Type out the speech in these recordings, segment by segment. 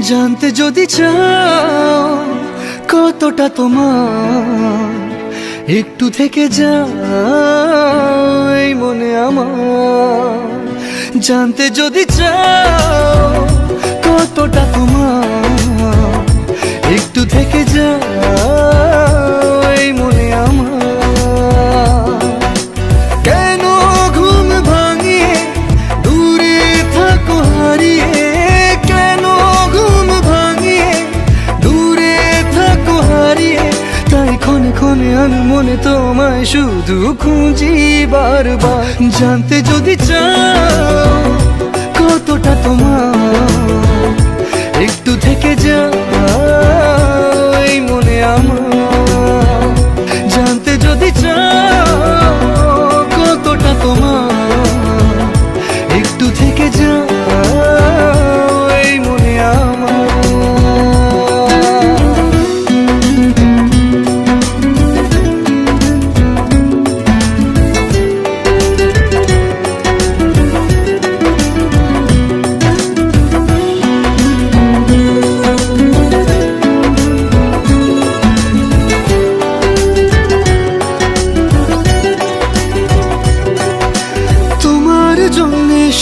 জানতে যদি চাও কতটা তোমার, একটু থেকে যাও এই মনে আমার। জানতে যদি চাও কতটা তোমার, একটু থেকে যাও এই মনে আমার। কেন ঘুম ভাঙিয়ে দূরে থাকো হারিয়ে, কেন ঘুম ভাঙিয়ে দূরে থাকো হারিয়ে, তাই ক্ষণে ক্ষণে আমি মনে তোমায় শুধু খুঁজি বারবার। জানতে যদি চাও কতটা তোমার, একটু থেকে যাও এই মনে আমার। জানতে যদি চাও কতটা তোমার, একটু থেকে যাও এই মনে আমার।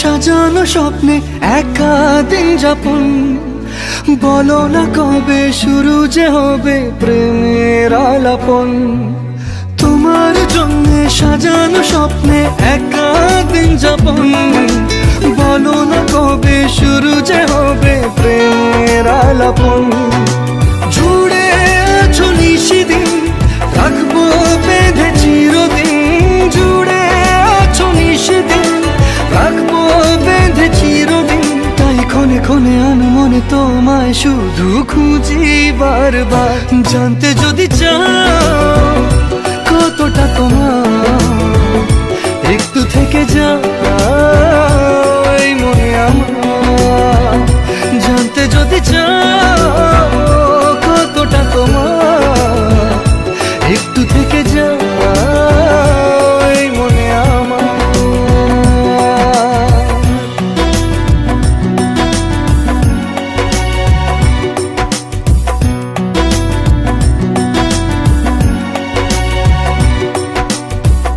সাজানো স্বপ্নে একা দিন যাপন, বলো না কবে শুরু যে হবে প্রেমের আলাপন। তোমার জন্য সাজানো স্বপ্নে একা দিন যাপন, বলো না কবে শুরু যে হবে প্রেমের আলাপন। জুড়ে আছো নিশিদিন, রাখবো বেঁধে চিরদিন। জুড়ে আছো নিশিদিন, রাখবো বেঁধে চিরদিন, তাই ক্ষণে ক্ষণে আমি মনে তোমায় শুধু খুঁজি বারবার। জানতে যদি চাও কতটা তোমার, একটু থেকে যাও এই মনে আমার। জানতে যদি চাও কতটা তোমার, একটু থেকে যাও এই মনে আমার।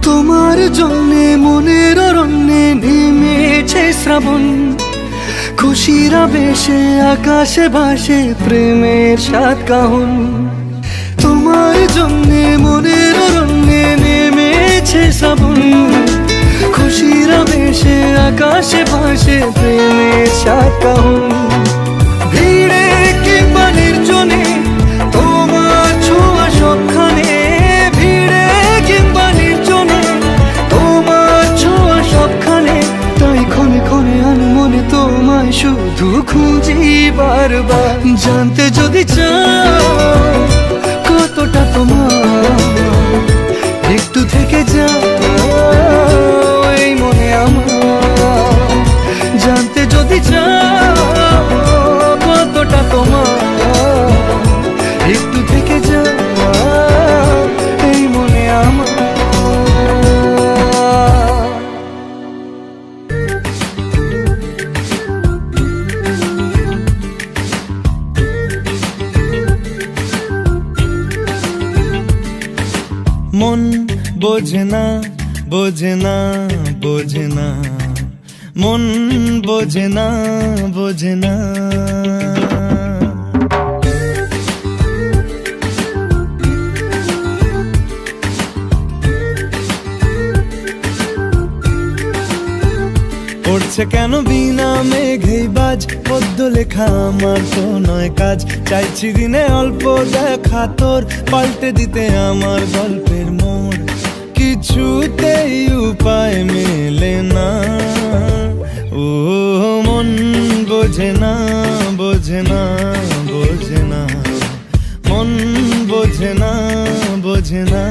তোমার জন্যে মনের অরণ্যে নেমেছে শ্রাবণ, খুশির আবেশে আকাশে ভাসে প্রেমের সাত কাহন। তোমার জন্যে মনের অরণ্যে নেমেছে শ্রাবণ, খুশির আবেশে আকাশে ভাসে প্রেমের সাত কাহন। ভিড়ে কিংবা নির্জনে তোমার ছোঁয়া সবখানে, ভিড়ে কিংবা নির্জনে তোমার ছোঁয়া সবখানে, তাই ক্ষণে ক্ষণে আমি মনে তোমায় শুধু খুঁজি বারবার। জানতে যদি চাও কতটা তোমার, একটু থেকে যাও এই মনে আমার। জানতে যদি চাও কতটা তোমার, একটু থেকে যাও এই মনে আমার। মন বোঝে না বোঝে না বোঝে না, মন বোঝে না বোঝে না। পড়ছে কেন বিনা মেঘেই বাজ, পদ্য লেখা আমার তো নয় কাজ। চাইছি দিনে অল্প দেখা তোর, পাল্টে দিতে আমার গল্পের মোড়। কিছুতেই উপায় মেলে না, ও মন বোঝে না বোঝে না বোঝে না, মন বোঝে না বোঝে না।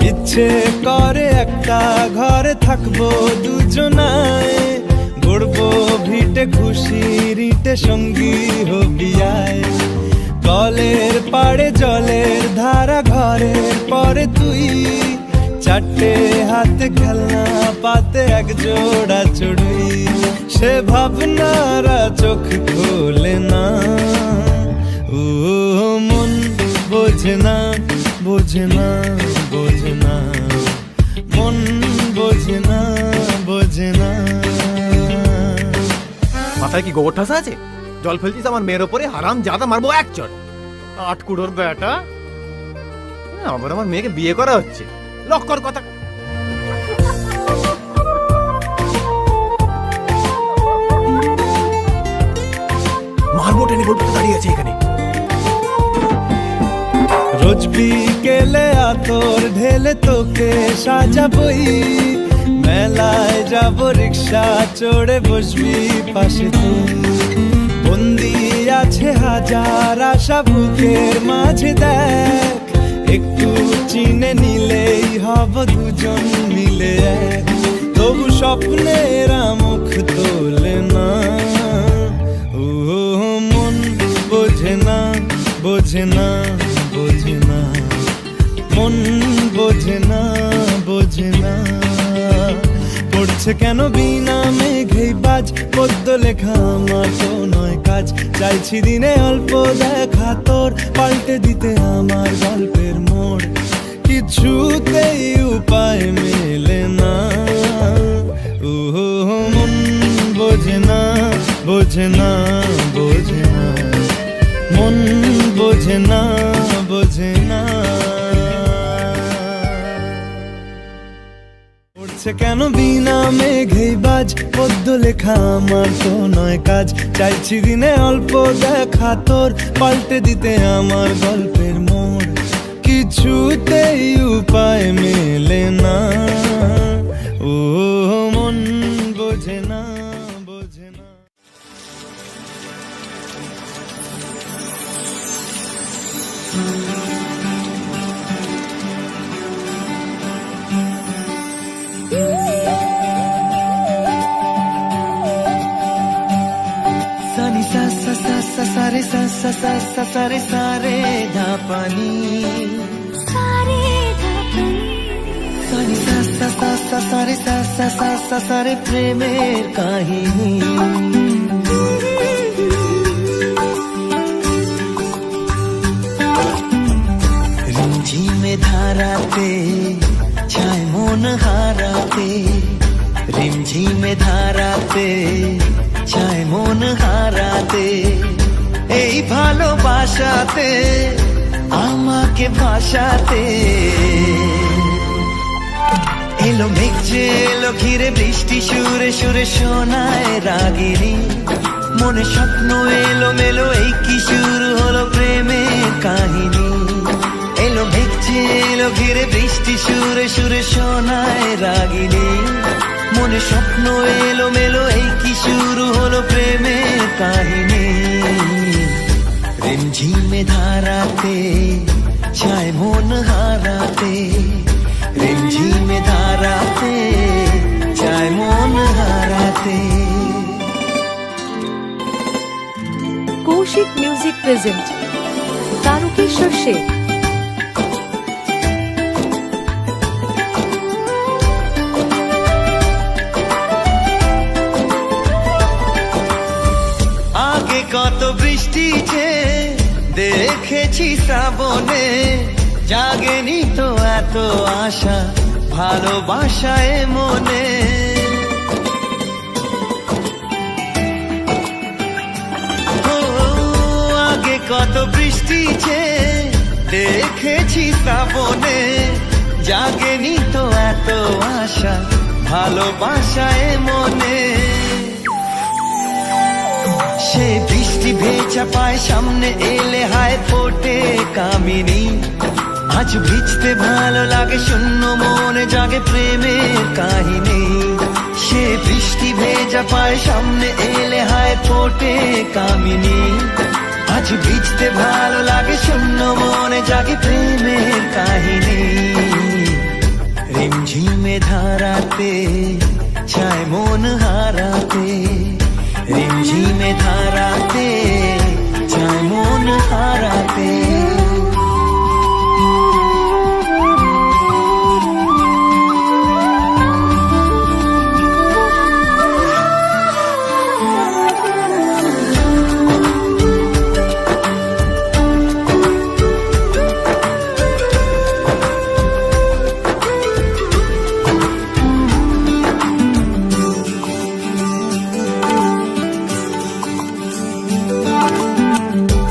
ইচ্ছে করে এক একটা ঘরে থাকবো দুজনায়, গড়বো ভিটে খুশির ইটে সঙ্গী হবি আয়। কলের পাড়ে জলের ধারা ঘরের পরে তুই, চারটে হাতে খেলনা পাতে এক জোড়া চড়ুই। সে ভাবনারা চোখ খোলে না, ও মন বোঝে না, বোঝে না, বোঝে না, মন বোঝে না, বোঝে না। মাথায় কি গোবর ঠাসা আছে? জল ফেলছিস আমার মেয়ের ওপরে, হারাম জাদা মারবো এক চট। আটকুড়োর বেটা, আবার আমার মেয়েকে বিয়ে করা হচ্ছে, লক্কর কথা। মারবো টেনে বলবো দাঁড়িয়ে আছে এখানে। রোজ বিকেলে আতর ঢেলে তোকে সাজাবই, মেলায় যাব রিক্সা চড়ে বসবি পাশে তুই। বন্দি আছে হাজার আশা বুকের মাঝে, দেখ একটু চিনে নিলেই হব দুজন মিলে এক। তবু স্বপ্নের মুখ তোলে না, ও মন বোঝে না, বোঝে না, বোঝে না, মন বোঝে না, বোঝে না। পড়ছে কেন বিনা মেঘেই বাজ, পদ্য লেখা আমার তো নয় কাজ। চাইছি দিনে অল্প দেখা তোর, পাল্টে দিতে আমার গল্পের মোড়। কিছুতেই উপায় মেলে না, ও মন বোঝে না, বোঝে না, বোঝে না, মন বোঝে না, বোঝে না। পড়ছে কেন বিনা মেঘেই বাজ, পদ্য লেখা আমার তো নয় কাজ। চাইছি দিনে অল্প দেখা তোর, পাল্টে দিতে আমার গল্পের মোড়। কিছুতেই উপায় মেলে না, ও মন বোঝে না, বোঝে না। সানি সা সা সা সা সা রে সা সা সা সা সা রে সা রে ধা পানি, সানি সা সা সা সা সা রে সা সা সা সা সা রে প্রেমের কাহিনী। রিমঝিমে ধারাতে ছায় মন হারাতে, রিমঝিমে ধারাতে ছায় মন হারাতে। এই ভালোবাসাতে আমাকে ভাসাতে, এলো মেঘ যে এলো ঘিরে বৃষ্টি সুরে সুরে শোনায় রাগিনী। মনে স্বপ্ন এলো মেলো, এই কি শুরু হলো প্রেমের কাহিনী। এলো মেঘ যে এলো ঘিরে বৃষ্টি সুরে সুরে শোনায় রাগিনী। মনে স্বপ্ন এলো মেলো, এই কি শুরু হলো প্রেমের কাহিনী। রিমঝিমে ধারাতে ছায় মন হারাতে, রিমঝিমে ধারাতে ছায় মন হারাতে। Koushik music present Tarakeswar Sheikh. আগে কত বৃষ্টি যে দেখেছি শ্রাবণে, জাগেনি তো এত আশা ভালোবাসায় মনে। ও আগে কত বৃষ্টি যে দেখেছি শ্রাবণে, জাগেনি তো এত আশা ভালোবাসায় মনে। সে বৃষ্টি ভেজা পায় সামনে এলে হায় ফোটে কামিনী। আজ ভিজতে ভালো লাগে শূন্য মনে জাগে প্রেমের কাহিনী। সে বৃষ্টি ভেজা পায় সামনে এলে হায় ফোটে কামিনী। আজ ভিজতে ভালো লাগে শূন্য মনে জাগে প্রেমের কাহিনী। রিমঝিমে ধারাতে চায় মন হারাতে, রিমঝিমে ধারাতে চায় মন হারাতে।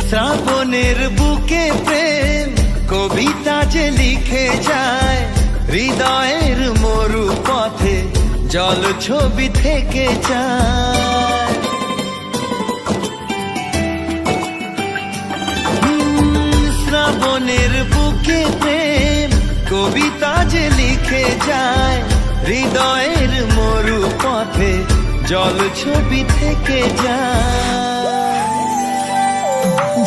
শ্রাবণের বুকে প্রেম কবিতা যে লিখে যায়, হৃদয়ের মরু পথে জল ছবি থেকে যায়। শ্রাবণের বুকে প্রেম কবিতা যে লিখে যায়, হৃদয়ের মরু পথে জল ছবি থেকে যায়।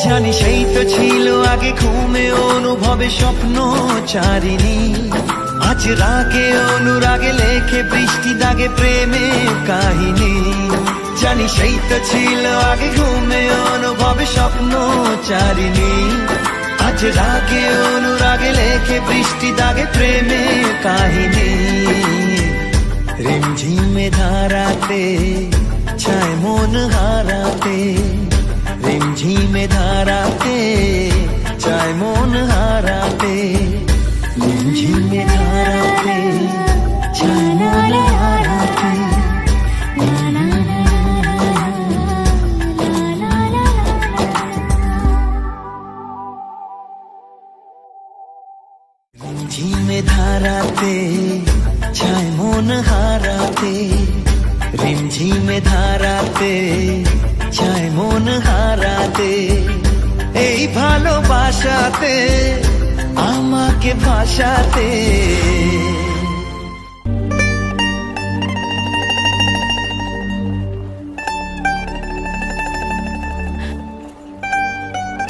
জানি সেই তো ছিল আগে ঘুমে অনুভবে স্বপ্ন চারিণী, আজ রাগে অনুরাগে লেখে বৃষ্টি দাগে প্রেমে কাহিনী। জানি সেই তো ছিল আগে ঘুমে অনুভবে স্বপ্ন চারিণী, আজ রাগে অনুরাগে লেখে বৃষ্টি দাগে প্রেমে কাহিনী। রিমঝিমে ধারাতে চায় মন হারাতে, রিমঝিমে ধারাতে চায় মন হারাতে, রিমঝিমে ধারাতে চায় মন হারাতে। রিমঝিমে ধারাতে চায় মন হারাতে, রিমঝিমে ধারাতে চায় মন হারাতে। এই ভালোবাসাতে আমাকে ভাসাতে।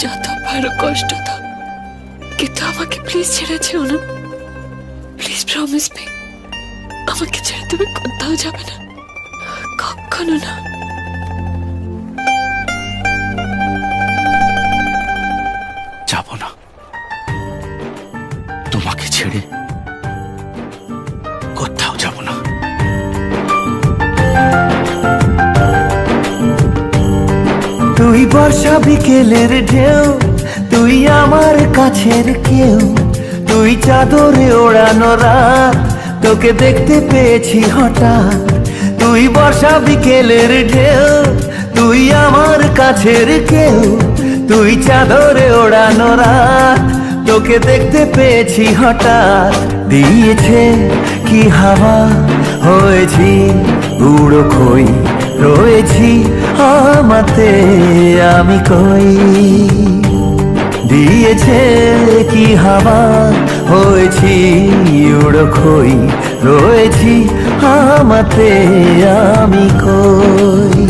যত পারো কষ্ট দাও, কিন্তু আমাকে প্লিজ ছেড়ে যেও না। প্লিজ প্রমিস মি, আমাকে ছেড়ে তুমি কোথাও যাবে না, কখনো না। যাব না, তোমাকে ছেড়ে কোথাও যাব না। তুই বর্ষা বিকেলের ঢেউ, তুই আমার কাছের কেউ, তুই চাদরে ওড়ানো রাত, তোকে দেখতে পেয়েছি হঠাৎ। তুই বর্ষা বিকেলের ঢেউ, তুই আমার কাছের কেউ, তুই চাদরে ওড়ানো রাত, তোকে দেখতে পেয়েছি হঠাৎ। দিয়েছে কি হাওয়া, হয়েছি উড়ো খই, রয়েছি আমাতে আমি কই। দিয়েছে কি হাওয়া, হয়েছি উড়ো খই, রয়েছি আমাতে আমি কই।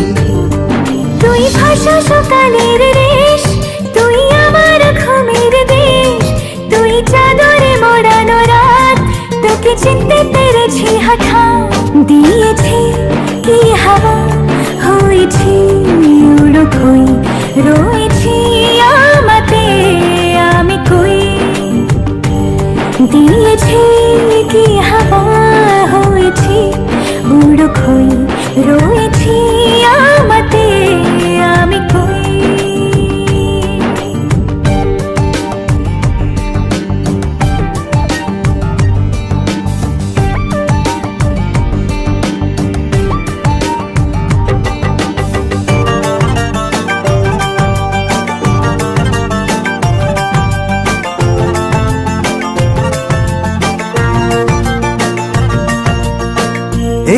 তুই ভাষা সকালের রেশ, তুই আমার ঘুমের দেশ, তুই চাদরে মোড়ানো রাত, তোকে চিনতে পেরেছি হঠাৎ। দিয়েছি কি হাওয়া, হয়েছি উড়ো খই, রয়েছি আমাতে আমি কই। দিয়েছি কি হাওয়া, হয়েছি উড়ো খই, রয়েছি আমাতে আমি কই।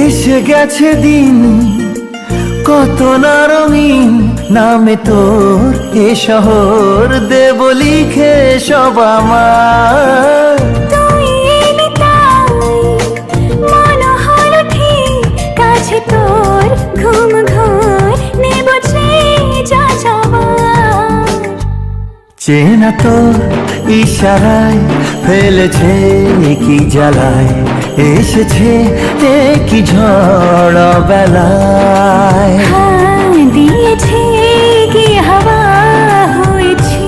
এসে গেছে দিন কত না রঙিন, নামে তোর এ শহর দেব লিখে সব আমার। তুই এলি তাই মনে হলো ঠিক, কাছে তোর ঘুম ঘোর নেব যা যাবার। চেনা তোর ইশারায় ফেলেছে কি জ্বালায়, এসেছে কি ঝড় বেলায়। হাত দিয়েছে কি হাওয়া হয়েছি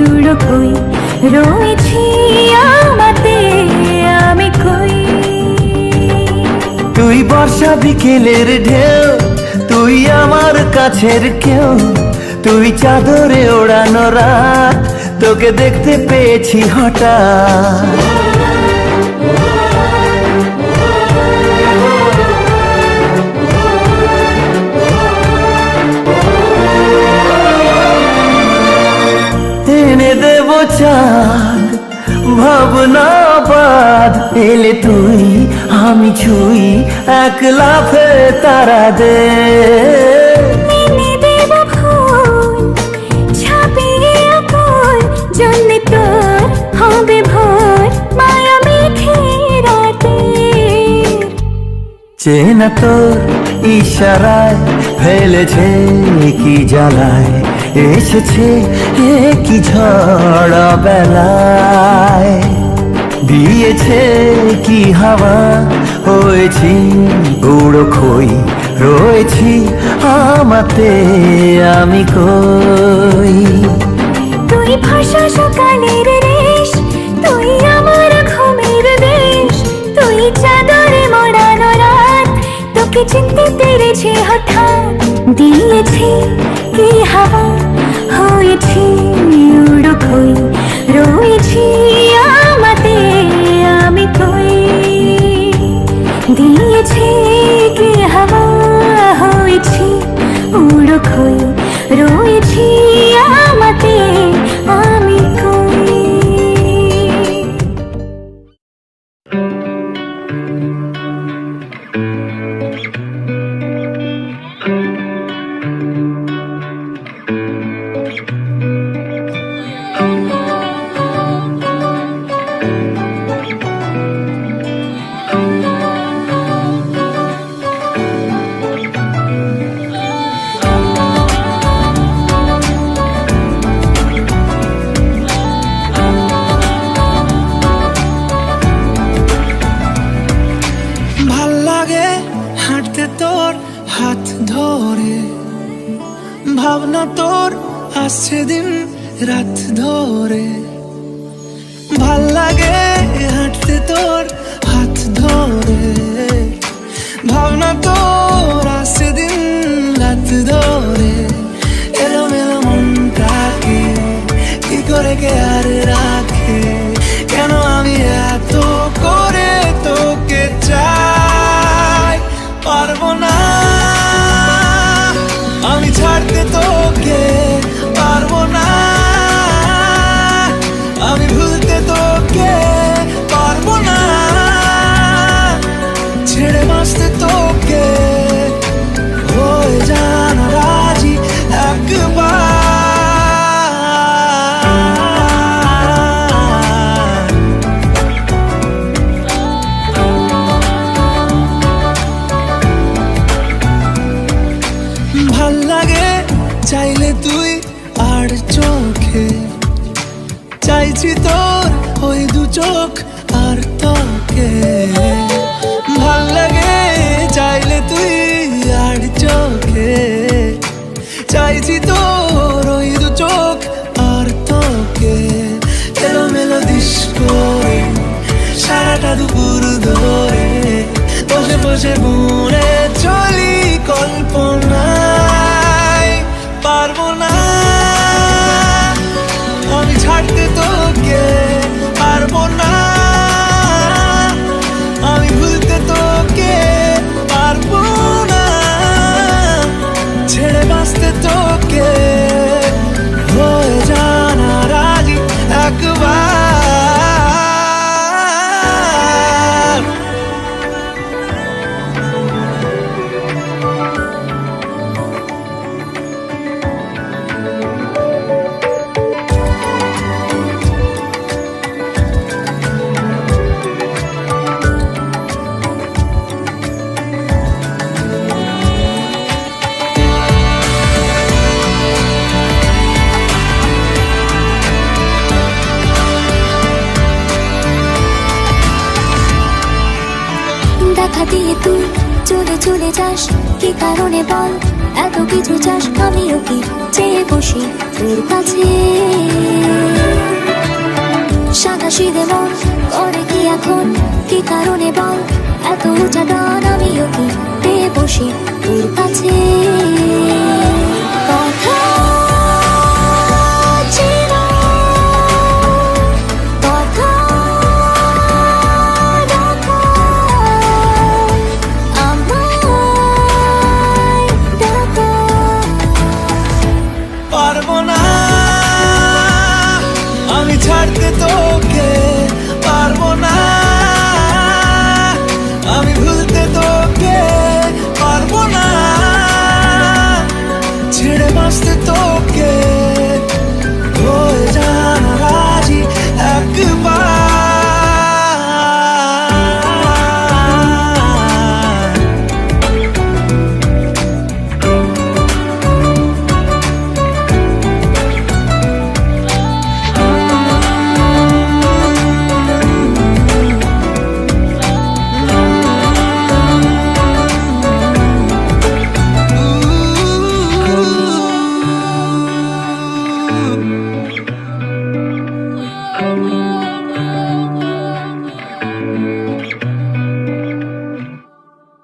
উড়ো কই রয়েছি আমাতে আমি কই। তুই বর্ষা বিকেলের ঢেউ, তুই আমার কাছের কেউ, তুই চাদরে ওড়ানো রাত, তোকে দেখতে পেয়েছি হঠাৎ। এনে দেব চাঁদ ভাবনা বাদ, এলে তুই আমি ছুই এক লাফে তারা দে। মেনে দেব ফুল ছাপিয়ে আকুল, জন্যে তোর হবে ভোর মায়া মেঘে রাতে। চেনা তোর ইশারায় ফেলেছে কি জ্বালায়, এসেছে কি ঝড় বেলায়। দিয়েছে কি হাওয়া হয়েছি উড়ো খই রয়েছি আমাতে আমি কই। তুই ভাষা সকালের রেশ, তুই আমার ঘুমের দেশ, তুই চাদরে মোড়ানো রাত, তোকে চিনতে পেরেছি হঠাৎ। দিয়েছি কি হাওয়া হয়েছি উড়ো খই রয়েছি আমাতে আমি কই। দিয়েছি কি হাওয়া হয়েছি উড়ো খই রয়েছি আমাতে আমি কই। ভাল লাগে হাঁটতে তোর হাত ধরে, ভাবনা তোর আসছে দিন রাত ধরে। ভাল লাগে হাঁটতে তোর হাত ধরে, ভাবনা তোর আসছে দিন রাত ধরে। এলোমেলো মনটাকে কি করে কে আর রাখে, কেন আমি এত করে তোকে চাই। পারবো না আমি ছাড়তে তোকে, পারবো না আমি ভুলতে তোকে, পারবো না ছেড়ে বাঁচতে তোকে। হয়ে জানা রাজি একবার। ভাল লাগে চাইলে তুই আর চোখে, চাইছি তোর ওই দু চোখ আর তোকে। ভাল লাগে চাইলে তুই আর চোখে, চাইছি তোর ওই দু চোখ আর তোকে। এলোমেলো দিস করে সারাটা দুপুর ধরে বসে বসে বুনে চলি কল্পনায়। পারবো না আমি ছাড়তে তোকে, পারবো না আমি ভুলতে তোকে, পারবো না ছেড়ে বাঁচতে তোকে। হয়ে জানা রাজি একবার। দিয়ে তুই চলে চলে যাস কি কারণে বল এত কিছু চাস আমিও কি চেয়ে বসি তোর কাছে সাদাসিধে মন করে কি এখন কি কারণে বল এত উঁচা ডান আমিও কি পেয়ে বসি তোর কাছে কথা ছিল, কথা রাখা, আমায় ডাকা। পারবো না আমি ছাড়তে তোকে, পারবো না আমি ভুলতে তোকে, পারবো না ছেড়ে বাঁচতে তোকে, হয়ে জানা রাজি একবার।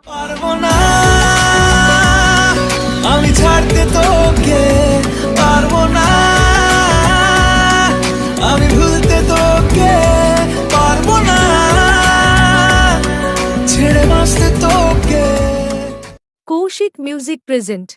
পারবো না আমি ছাড়তে তোকে, পারবো না আমি ভুলতে তোকে, পারবো না ছেড়ে বাঁচতে তোকে। Kaushik music present